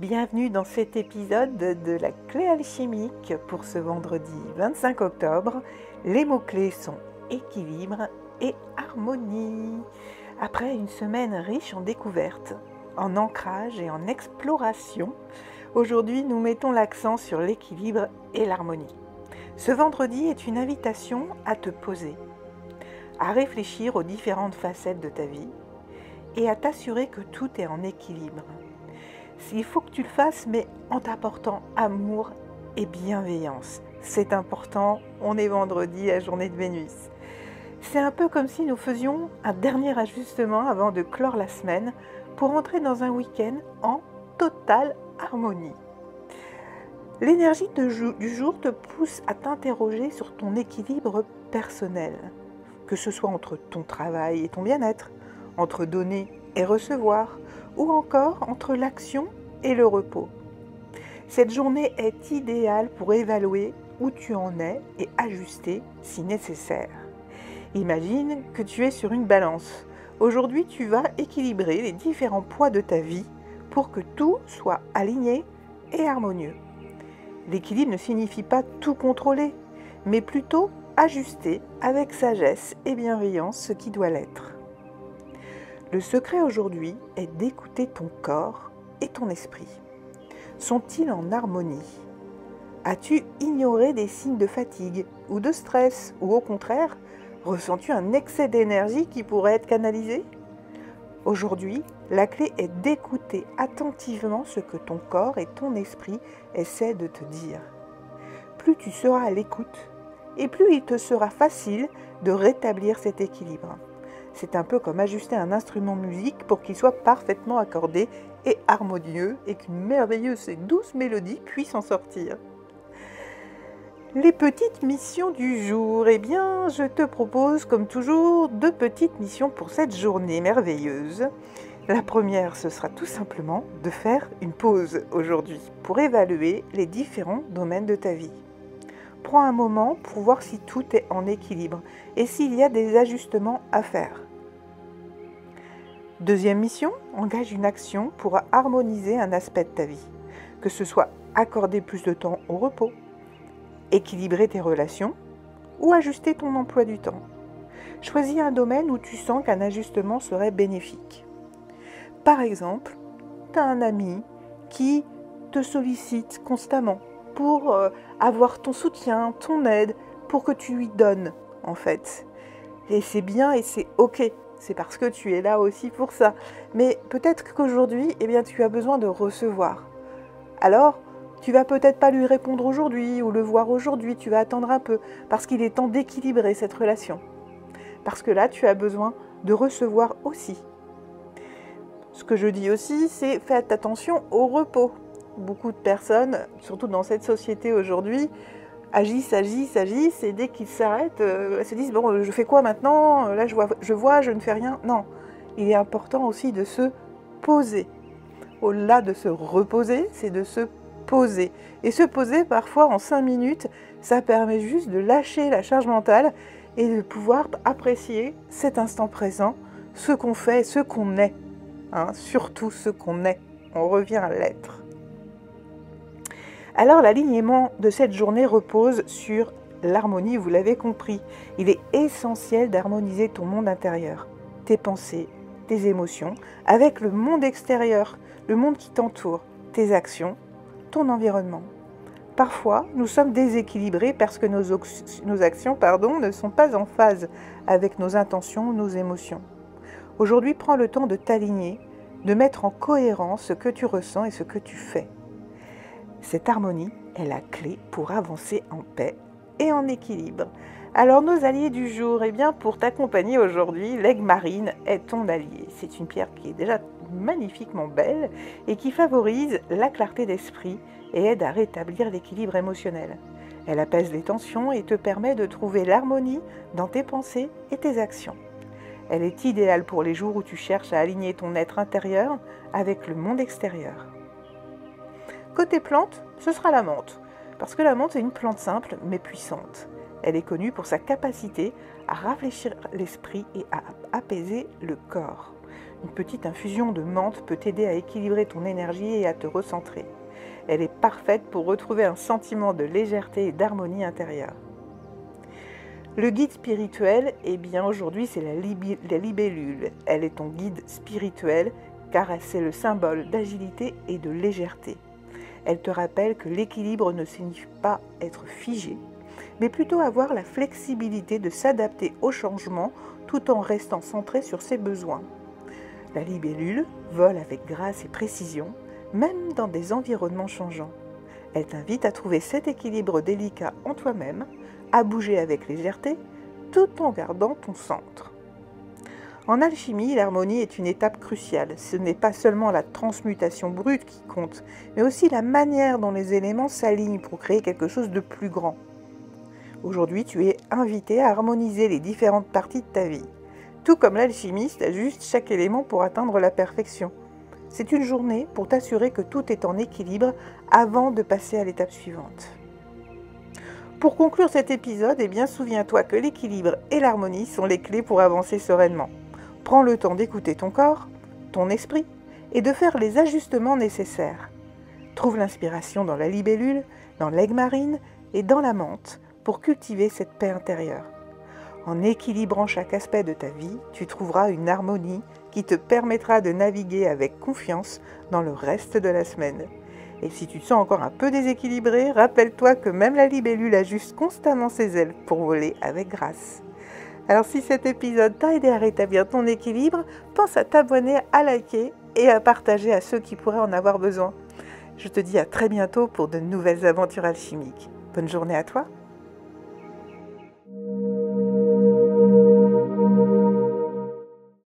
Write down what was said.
Bienvenue dans cet épisode de la clé alchimique pour ce vendredi 25 octobre. Les mots-clés sont équilibre et harmonie. Après une semaine riche en découvertes, en ancrage et en exploration, aujourd'hui nous mettons l'accent sur l'équilibre et l'harmonie. Ce vendredi est une invitation à te poser, à réfléchir aux différentes facettes de ta vie et à t'assurer que tout est en équilibre. Il faut que tu le fasses, mais en t'apportant amour et bienveillance. C'est important, on est vendredi, la journée de Vénus. C'est un peu comme si nous faisions un dernier ajustement avant de clore la semaine pour entrer dans un week-end en totale harmonie. L'énergie du jour te pousse à t'interroger sur ton équilibre personnel, que ce soit entre ton travail et ton bien-être, entre donner et recevoir, ou encore entre l'action et le repos. Cette journée est idéale pour évaluer où tu en es et ajuster si nécessaire. Imagine que tu es sur une balance. Aujourd'hui, tu vas équilibrer les différents poids de ta vie pour que tout soit aligné et harmonieux. L'équilibre ne signifie pas tout contrôler, mais plutôt ajuster avec sagesse et bienveillance ce qui doit l'être. Le secret aujourd'hui est d'écouter ton corps et ton esprit. Sont-ils en harmonie? As-tu ignoré des signes de fatigue ou de stress? Ou au contraire, ressens-tu un excès d'énergie qui pourrait être canalisé? Aujourd'hui, la clé est d'écouter attentivement ce que ton corps et ton esprit essaient de te dire. Plus tu seras à l'écoute, et plus il te sera facile de rétablir cet équilibre. C'est un peu comme ajuster un instrument de musique pour qu'il soit parfaitement accordé et harmonieux et qu'une merveilleuse et douce mélodie puisse en sortir. Les petites missions du jour. Eh bien, je te propose comme toujours 2 petites missions pour cette journée merveilleuse. La première, ce sera tout simplement de faire une pause aujourd'hui pour évaluer les différents domaines de ta vie. Prends un moment pour voir si tout est en équilibre et s'il y a des ajustements à faire. Deuxième mission, engage une action pour harmoniser un aspect de ta vie, que ce soit accorder plus de temps au repos, équilibrer tes relations ou ajuster ton emploi du temps. Choisis un domaine où tu sens qu'un ajustement serait bénéfique. Par exemple, tu as un ami qui te sollicite constamment pour avoir ton soutien, ton aide, pour que tu lui donnes en fait. Et c'est bien et c'est ok. C'est parce que tu es là aussi pour ça. Mais peut-être qu'aujourd'hui, tu as besoin de recevoir. Alors, tu vas peut-être pas lui répondre aujourd'hui ou le voir aujourd'hui. Tu vas attendre un peu parce qu'il est temps d'équilibrer cette relation. Parce que là, tu as besoin de recevoir aussi. Ce que je dis aussi, c'est faites attention au repos. Beaucoup de personnes, surtout dans cette société aujourd'hui, agissent, et dès qu'ils s'arrêtent, elles se disent « bon, je fais quoi maintenant? Là, je vois, je ne fais rien. » Non, il est important aussi de se poser. Au-delà de se reposer, c'est de se poser. Et se poser, parfois, en 5 minutes, ça permet juste de lâcher la charge mentale et de pouvoir apprécier cet instant présent, ce qu'on fait, ce qu'on est. Surtout ce qu'on est. On revient à l'être. Alors l'alignement de cette journée repose sur l'harmonie, vous l'avez compris. Il est essentiel d'harmoniser ton monde intérieur, tes pensées, tes émotions, avec le monde extérieur, le monde qui t'entoure, tes actions, ton environnement. Parfois, nous sommes déséquilibrés parce que nos actions ne sont pas en phase avec nos intentions, nos émotions. Aujourd'hui, prends le temps de t'aligner, de mettre en cohérence ce que tu ressens et ce que tu fais. Cette harmonie est la clé pour avancer en paix et en équilibre. Alors nos alliés du jour, pour t'accompagner aujourd'hui, l'aigle marine est ton allié. C'est une pierre qui est déjà magnifiquement belle et qui favorise la clarté d'esprit et aide à rétablir l'équilibre émotionnel. Elle apaise les tensions et te permet de trouver l'harmonie dans tes pensées et tes actions. Elle est idéale pour les jours où tu cherches à aligner ton être intérieur avec le monde extérieur. Côté plante, ce sera la menthe, parce que la menthe est une plante simple mais puissante. Elle est connue pour sa capacité à rafraîchir l'esprit et à apaiser le corps. Une petite infusion de menthe peut t'aider à équilibrer ton énergie et à te recentrer. Elle est parfaite pour retrouver un sentiment de légèreté et d'harmonie intérieure. Le guide spirituel, eh bien aujourd'hui c'est la libellule. Elle est ton guide spirituel car c'est le symbole d'agilité et de légèreté. Elle te rappelle que l'équilibre ne signifie pas être figé, mais plutôt avoir la flexibilité de s'adapter aux changements tout en restant centré sur ses besoins. La libellule vole avec grâce et précision, même dans des environnements changeants. Elle t'invite à trouver cet équilibre délicat en toi-même, à bouger avec légèreté, tout en gardant ton centre. En alchimie, l'harmonie est une étape cruciale. Ce n'est pas seulement la transmutation brute qui compte, mais aussi la manière dont les éléments s'alignent pour créer quelque chose de plus grand. Aujourd'hui, tu es invité à harmoniser les différentes parties de ta vie. Tout comme l'alchimiste ajuste chaque élément pour atteindre la perfection. C'est une journée pour t'assurer que tout est en équilibre avant de passer à l'étape suivante. Pour conclure cet épisode, eh bien, souviens-toi que l'équilibre et l'harmonie sont les clés pour avancer sereinement. Prends le temps d'écouter ton corps, ton esprit et de faire les ajustements nécessaires. Trouve l'inspiration dans la libellule, dans l'aigle marine et dans la menthe pour cultiver cette paix intérieure. En équilibrant chaque aspect de ta vie, tu trouveras une harmonie qui te permettra de naviguer avec confiance dans le reste de la semaine. Et si tu te sens encore un peu déséquilibré, rappelle-toi que même la libellule ajuste constamment ses ailes pour voler avec grâce. Alors si cet épisode t'a aidé à rétablir ton équilibre, pense à t'abonner, à liker et à partager à ceux qui pourraient en avoir besoin. Je te dis à très bientôt pour de nouvelles aventures alchimiques. Bonne journée à toi!